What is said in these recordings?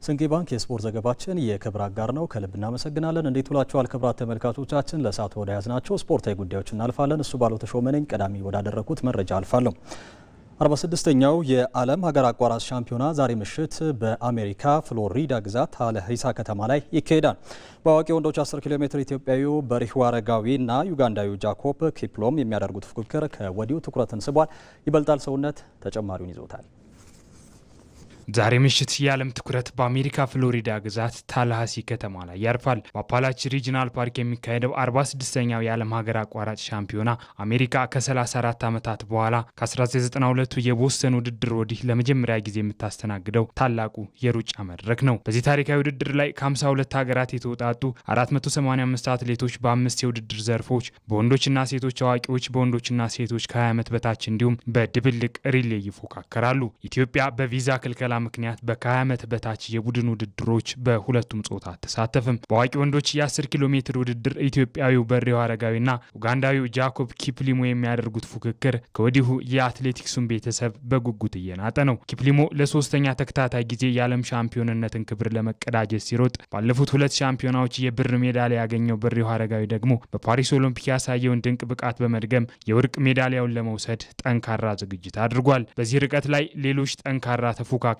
ስንቄ ባንክ የስፖርት ዘገባችን የክብር አጋር ነው። ከልብ እናመሰግናለን። እንዴት ውላችኋል ክቡራት ተመልካቾቻችን? ለሰዓቱ ወደ ያዝናቸው ስፖርታዊ ጉዳዮች እናልፋለን። እሱ ባለው ተሾመ ነኝ። ቀዳሚ ወዳደረኩት መረጃ አልፋለሁ። 46ኛው የዓለም ሀገር አቋራጭ ሻምፒዮና ዛሬ ምሽት በአሜሪካ ፍሎሪዳ ግዛት ታለሂሳ ከተማ ላይ ይካሄዳል። በአዋቂ ወንዶች 10 ኪሎ ሜትር ኢትዮጵያዊው በሪሁ አረጋዊና ዩጋንዳዊው ጃኮብ ኪፕሎም የሚያደርጉት ፉክክር ከወዲሁ ትኩረትን ስቧል። ይበልጣል ሰውነት ተጨማሪውን ይዞታል። ዛሬ ምሽት የዓለም ትኩረት በአሜሪካ ፍሎሪዳ ግዛት ታለሃሲ ከተማ ላይ ያርፋል። በአፓላች ሪጂናል ፓርክ የሚካሄደው 46ኛው የዓለም ሀገር አቋራጭ ሻምፒዮና አሜሪካ ከ34 ዓመታት በኋላ ከ1992ቱ የቦስተን ውድድር ወዲህ ለመጀመሪያ ጊዜ የምታስተናግደው ታላቁ የሩጫ መድረክ ነው። በዚህ ታሪካዊ ውድድር ላይ ከ52 ሀገራት የተውጣጡ 485 አትሌቶች በ5 የውድድር ዘርፎች በወንዶችና ሴቶች አዋቂዎች፣ በወንዶችና ሴቶች ከ20 ዓመት በታች እንዲሁም በድብልቅ ሪሌ ይፎካከራሉ። ኢትዮጵያ በቪዛ ክልከላ ምክንያት በ20 ዓመት በታች የቡድን ውድድሮች በሁለቱም ጾታ ተሳተፈም። በአዋቂ ወንዶች የ10 ኪሎ ሜትር ውድድር ኢትዮጵያዊው በሪሁ አረጋዊና ኡጋንዳዊው ጃኮብ ኪፕሊሞ የሚያደርጉት ፉክክር ከወዲሁ የአትሌቲክሱን ቤተሰብ በጉጉት እየናጠ ነው። ኪፕሊሞ ለሶስተኛ ተከታታይ ጊዜ የዓለም ሻምፒዮንነትን ክብር ለመቀዳጀት ሲሮጥ ባለፉት 2 ሻምፒዮናዎች የብር ሜዳሊያ ያገኘው በሪሁ አረጋዊ ደግሞ በፓሪስ ኦሎምፒክ ያሳየውን ድንቅ ብቃት በመድገም የወርቅ ሜዳሊያውን ለመውሰድ ጠንካራ ዝግጅት አድርጓል። በዚህ ርቀት ላይ ሌሎች ጠንካራ ተፎካካሪዎችም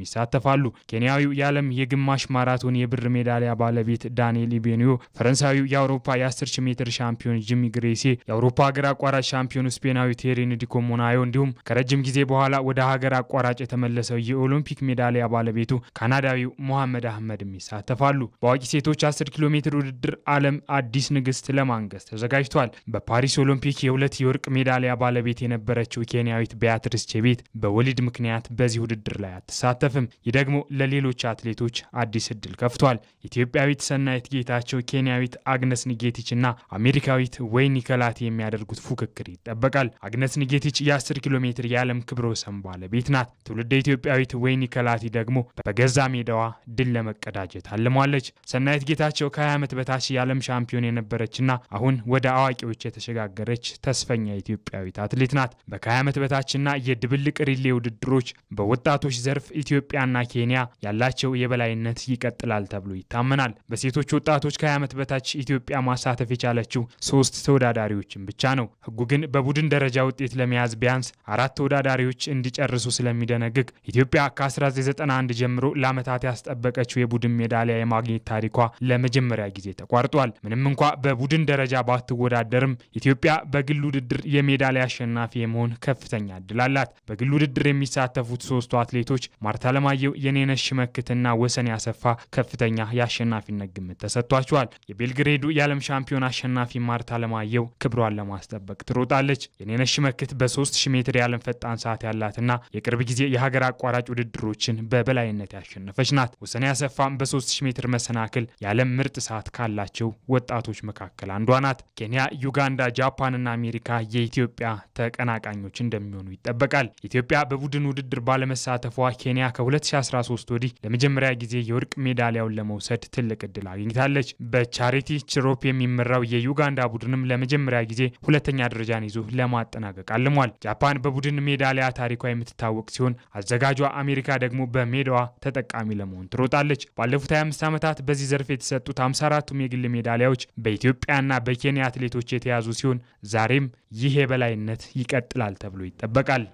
ይሳተፋሉ። ኬንያዊው የዓለም የግማሽ ማራቶን የብር ሜዳሊያ ባለቤት ዳንኤል ኢቤኒዮ፣ ፈረንሳዊው የአውሮፓ የ10 ሜትር ሻምፒዮን ጂሚ ግሬሲ፣ የአውሮፓ ሀገር አቋራጭ ሻምፒዮን ስፔናዊ ቴሬን ዲኮሞናዮ እንዲሁም ከረጅም ጊዜ በኋላ ወደ ሀገር አቋራጭ የተመለሰው የኦሎምፒክ ሜዳሊያ ባለቤቱ ካናዳዊው ሞሐመድ አህመድም ይሳተፋሉ። በአዋቂ ሴቶች 10 ኪሎ ሜትር ውድድር ዓለም አዲስ ንግስት ለማንገስ ተዘጋጅቷል። በፓሪስ ኦሎምፒክ የ2 የወርቅ ሜዳሊያ ባለቤት የነበረችው ኬንያዊት ቢያትሪስ ቼቤት በወሊድ ምክንያት በዚህ ውድድር ላይ አትሳተፍም። ይህ ደግሞ ለሌሎች አትሌቶች አዲስ እድል ከፍቷል። ኢትዮጵያዊት ሰናይት ጌታቸው፣ ኬንያዊት አግነስ ኒጌቲችና አሜሪካዊት ወይኒ ከላቲ የሚያደርጉት ፉክክር ይጠበቃል። አግነስ ኒጌቲች የ10 ኪሎ ሜትር የዓለም ክብረ ወሰን ባለቤት ናት። ትውልደ ኢትዮጵያዊት ወይኒ ከላቲ ደግሞ በገዛ ሜዳዋ ድል ለመቀዳጀት አልማለች። ሰናይት ጌታቸው ከ20 ዓመት በታች የዓለም ሻምፒዮን የነበረችና አሁን ወደ አዋቂዎች የተሸጋገረች ተስፈኛ ኢትዮጵያዊት አትሌት ናት። በ20 ዓመት በታችና የድብልቅ ሪሌ ውድድሮች በወጣቶች ዘርፍ ኢትዮጵያና ኬንያ ያላቸው የበላይነት ይቀጥላል ተብሎ ይታመናል። በሴቶች ወጣቶች ከ20 ዓመት በታች ኢትዮጵያ ማሳተፍ የቻለችው 3 ተወዳዳሪዎችን ብቻ ነው። ሕጉ ግን በቡድን ደረጃ ውጤት ለመያዝ ቢያንስ 4 ተወዳዳሪዎች እንዲጨርሱ ስለሚደነግግ ኢትዮጵያ ከ1991 ጀምሮ ለዓመታት ያስጠበቀችው የቡድን ሜዳሊያ የማግኘት ታሪኳ ለመጀመሪያ ጊዜ ተቋርጧል። ምንም እንኳ በቡድን ደረጃ ባትወዳደርም ኢትዮጵያ በግል ውድድር የሜዳሊያ አሸናፊ የመሆን ከፍተኛ እድል አላት። በግል ውድድር የሚሳተፉት 3ቱ አትሌቶች ማርታ ለማየሁ፣ የኔነሽ ሽመክትና ወሰን ያሰፋ ከፍተኛ የአሸናፊነት ግምት ተሰጥቷቸዋል። የቤልግሬዱ የዓለም ሻምፒዮን አሸናፊ ማርታ ለማየሁ ክብሯን ለማስጠበቅ ትሮጣለች። የኔነሽ ሽመክት በ3000 ሜትር የዓለም ፈጣን ሰዓት ያላትና የቅርብ ጊዜ የሀገር አቋራጭ ውድድሮችን በበላይነት ያሸነፈች ናት። ወሰን ያሰፋም በ3000 ሜትር መሰናክል የዓለም ምርጥ ሰዓት ካላቸው ወጣቶች መካከል አንዷ ናት። ኬንያ፣ ዩጋንዳ፣ ጃፓንና አሜሪካ የኢትዮጵያ ተቀናቃኞች እንደሚሆኑ ይጠበቃል። ኢትዮጵያ በቡድን ውድድር ባለመሳተፏ ኬንያ ከ2013 ወዲህ ለመጀመሪያ ጊዜ የወርቅ ሜዳሊያውን ለመውሰድ ትልቅ እድል አግኝታለች። በቻሪቲ ችሮፕ የሚመራው የዩጋንዳ ቡድንም ለመጀመሪያ ጊዜ ሁለተኛ ደረጃን ይዞ ለማጠናቀቅ አልሟል። ጃፓን በቡድን ሜዳሊያ ታሪኳ የምትታወቅ ሲሆን አዘጋጇ አሜሪካ ደግሞ በሜዳዋ ተጠቃሚ ለመሆን ትሮጣለች። ባለፉት 25 ዓመታት በዚህ ዘርፍ የተሰጡት 54ቱም የግል ሜዳሊያዎች በኢትዮጵያና በኬንያ አትሌቶች የተያዙ ሲሆን ዛሬም ይህ የበላይነት ይቀጥላል ተብሎ ይጠበቃል።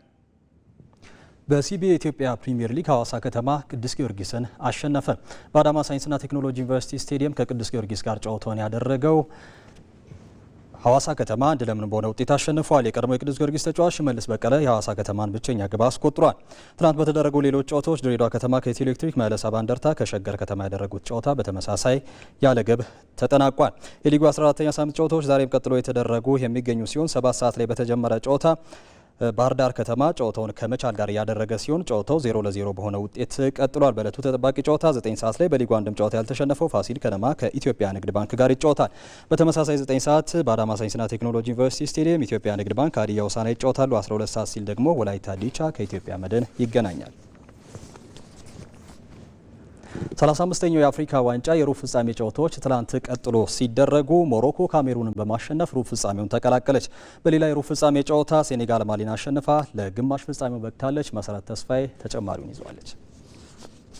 በሲቢኤ የኢትዮጵያ ፕሪሚየር ሊግ ሐዋሳ ከተማ ቅዱስ ጊዮርጊስን አሸነፈ። በአዳማ ሳይንስና ቴክኖሎጂ ዩኒቨርሲቲ ስቴዲየም ከቅዱስ ጊዮርጊስ ጋር ጨዋታውን ያደረገው ሐዋሳ ከተማ 1-0 በሆነ ውጤት አሸንፏል። የቀድሞ የቅዱስ ጊዮርጊስ ተጫዋች ሽመልስ በቀለ የሐዋሳ ከተማን ብቸኛ ግብ አስቆጥሯል። ትናንት በተደረጉ ሌሎች ጨዋታዎች ድሬዳዋ ከተማ ከኢትዮ ኤሌክትሪክ፣ መቀለ ሰባ እንደርታ ከሸገር ከተማ ያደረጉት ጨዋታ በተመሳሳይ ያለ ግብ ተጠናቋል። የሊጉ 14ኛ ሳምንት ጨዋታዎች ዛሬም ቀጥሎ የተደረጉ የሚገኙ ሲሆን 7 ሰዓት ላይ በተጀመረ ጨዋታ ባህር ዳር ከተማ ጨዋታውን ከመቻል ጋር ያደረገ ሲሆን ጨዋታው 0-0 በሆነ ውጤት ቀጥሏል። በዕለቱ ተጠባቂ ጨዋታ 9 ሰዓት ላይ በሊጉ አንድም ጨዋታ ያልተሸነፈው ፋሲል ከነማ ከኢትዮጵያ ንግድ ባንክ ጋር ይጫወታል። በተመሳሳይ 9 ሰዓት በአዳማ ሳይንስና ቴክኖሎጂ ዩኒቨርሲቲ ስቴዲየም ኢትዮጵያ ንግድ ባንክ ሀዲያ ሆሳዕና ይጫወታሉ። 12 ሰዓት ሲል ደግሞ ወላይታ ዲቻ ከኢትዮጵያ መድን ይገናኛል። 35ኛው የአፍሪካ ዋንጫ የሩብ ፍጻሜ ጨዋታዎች ትላንት ቀጥሎ ሲደረጉ ሞሮኮ ካሜሩንን በማሸነፍ ሩብ ፍጻሜውን ተቀላቀለች። በሌላ የሩብ ፍጻሜ ጨዋታ ሴኔጋል ማሊን አሸንፋ ለግማሽ ፍጻሜው በቅታለች። መሰረት ተስፋዬ ተጨማሪውን ይዟለች።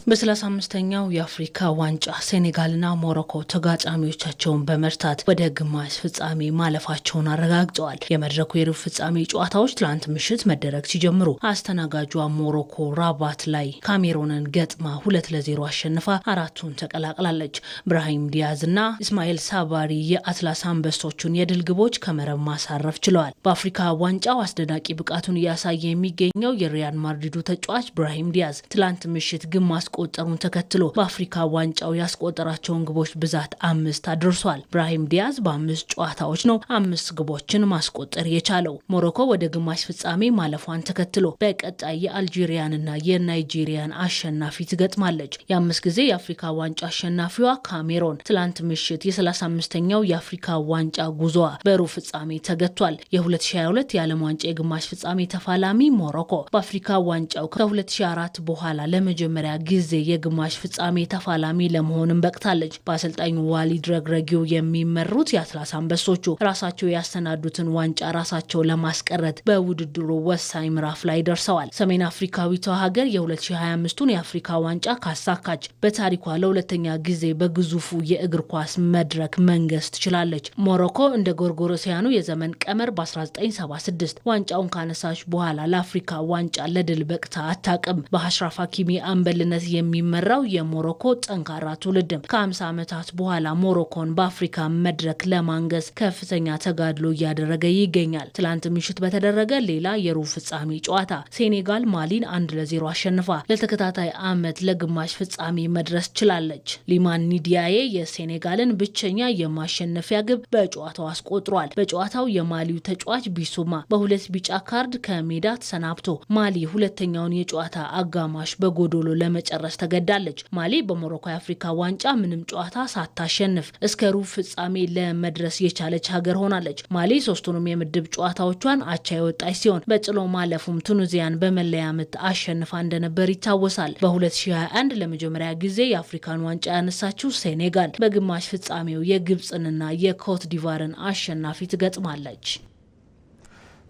በ35ኛው የአፍሪካ ዋንጫ ሴኔጋልና ሞሮኮ ተጋጣሚዎቻቸውን በመርታት ወደ ግማሽ ፍጻሜ ማለፋቸውን አረጋግጠዋል። የመድረኩ የሩብ ፍጻሜ ጨዋታዎች ትላንት ምሽት መደረግ ሲጀምሩ አስተናጋጇ ሞሮኮ ራባት ላይ ካሜሮንን ገጥማ 2-0 አሸንፋ አራቱን ተቀላቅላለች። ብራሂም ዲያዝና ኢስማኤል ሳባሪ የአትላስ አንበሶቹን የድል ግቦች ከመረብ ማሳረፍ ችለዋል። በአፍሪካ ዋንጫው አስደናቂ ብቃቱን እያሳየ የሚገኘው የሪያል ማድሪዱ ተጫዋች ብራሂም ዲያዝ ትላንት ምሽት ግብ ማስቆጠሩን ተከትሎ በአፍሪካ ዋንጫው ያስቆጠራቸውን ግቦች ብዛት 5 አድርሷል። ብራሂም ዲያዝ በ5 ጨዋታዎች ነው 5 ግቦችን ማስቆጠር የቻለው። ሞሮኮ ወደ ግማሽ ፍጻሜ ማለፏን ተከትሎ በቀጣይ የአልጄሪያንና የናይጄሪያን አሸናፊ ትገጥማለች። የ5 ጊዜ የአፍሪካ ዋንጫ አሸናፊዋ ካሜሮን ትላንት ምሽት የ35ኛው የአፍሪካ ዋንጫ ጉዞዋ በሩብ ፍጻሜ ተገቷል። የ2022 የዓለም ዋንጫ የግማሽ ፍጻሜ ተፋላሚ ሞሮኮ በአፍሪካ ዋንጫው ከ2004 በኋላ ለመጀመሪያ ጊዜ የግማሽ ፍጻሜ ተፋላሚ ለመሆንም በቅታለች። በአሰልጣኙ ዋሊድ ረግረጊው የሚመሩት የአትላስ አንበሶቹ ራሳቸው ያስተናዱትን ዋንጫ ራሳቸው ለማስቀረት በውድድሩ ወሳኝ ምዕራፍ ላይ ደርሰዋል። ሰሜን አፍሪካዊቷ ሀገር የ2025ቱን የአፍሪካ ዋንጫ ካሳካች በታሪኳ ለሁለተኛ ጊዜ በግዙፉ የእግር ኳስ መድረክ መንገስ ትችላለች። ሞሮኮ እንደ ጎርጎሮሲያኑ የዘመን ቀመር በ1976 ዋንጫውን ካነሳች በኋላ ለአፍሪካ ዋንጫ ለድል በቅታ አታቅም። በአሽራፍ ሀኪሚ አንበልነት የሚመራው የሞሮኮ ጠንካራ ትውልድም ከ50 ዓመታት በኋላ ሞሮኮን በአፍሪካ መድረክ ለማንገስ ከፍተኛ ተጋድሎ እያደረገ ይገኛል። ትላንት ምሽት በተደረገ ሌላ የሩብ ፍጻሜ ጨዋታ ሴኔጋል ማሊን 1-0 አሸንፋ ለተከታታይ ዓመት ለግማሽ ፍጻሜ መድረስ ችላለች። ሊማን ኒዲያዬ የሴኔጋልን ብቸኛ የማሸነፊያ ግብ በጨዋታው አስቆጥሯል። በጨዋታው የማሊው ተጫዋች ቢሱማ በሁለት ቢጫ ካርድ ከሜዳ ተሰናብቶ ማሊ ሁለተኛውን የጨዋታ አጋማሽ በጎዶሎ ለመጨረስ ተገዳለች። ማሊ በሞሮኮ የአፍሪካ ዋንጫ ምንም ጨዋታ ሳታሸንፍ እስከ ሩብ ፍጻሜ ለመድረስ የቻለች ሀገር ሆናለች። ማሊ ሶስቱንም የምድብ ጨዋታዎቿን አቻ የወጣች ሲሆን በጥሎ ማለፉም ቱኒዚያን በመለያ ምት አሸንፋ እንደነበር ይታወሳል። በ2021 ለመጀመሪያ ጊዜ የአፍሪካን ዋንጫ ያነሳችው ሴኔጋል በግማሽ ፍጻሜው የግብጽንና የኮት ዲቫርን አሸናፊ ትገጥማለች።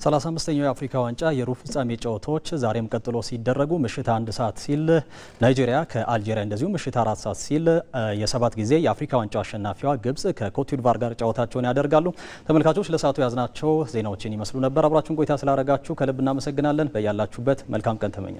35ኛው የአፍሪካ ዋንጫ የሩብ ፍጻሜ ጨዋታዎች ዛሬም ቀጥሎ ሲደረጉ ምሽት 1 ሰዓት ሲል ናይጄሪያ ከአልጄሪያ እንደዚሁ ምሽት 4 ሰዓት ሲል የ7 ጊዜ የአፍሪካ ዋንጫ አሸናፊዋ ግብጽ ከኮት ዲቫር ጋር ጨዋታቸውን ያደርጋሉ። ተመልካቾች ለሰዓቱ ያዝናቸው ዜናዎችን ይመስሉ ነበር። አብራችሁን ቆይታ ስላደረጋችሁ ከልብ እናመሰግናለን። በያላችሁበት መልካም ቀን ተመኘን።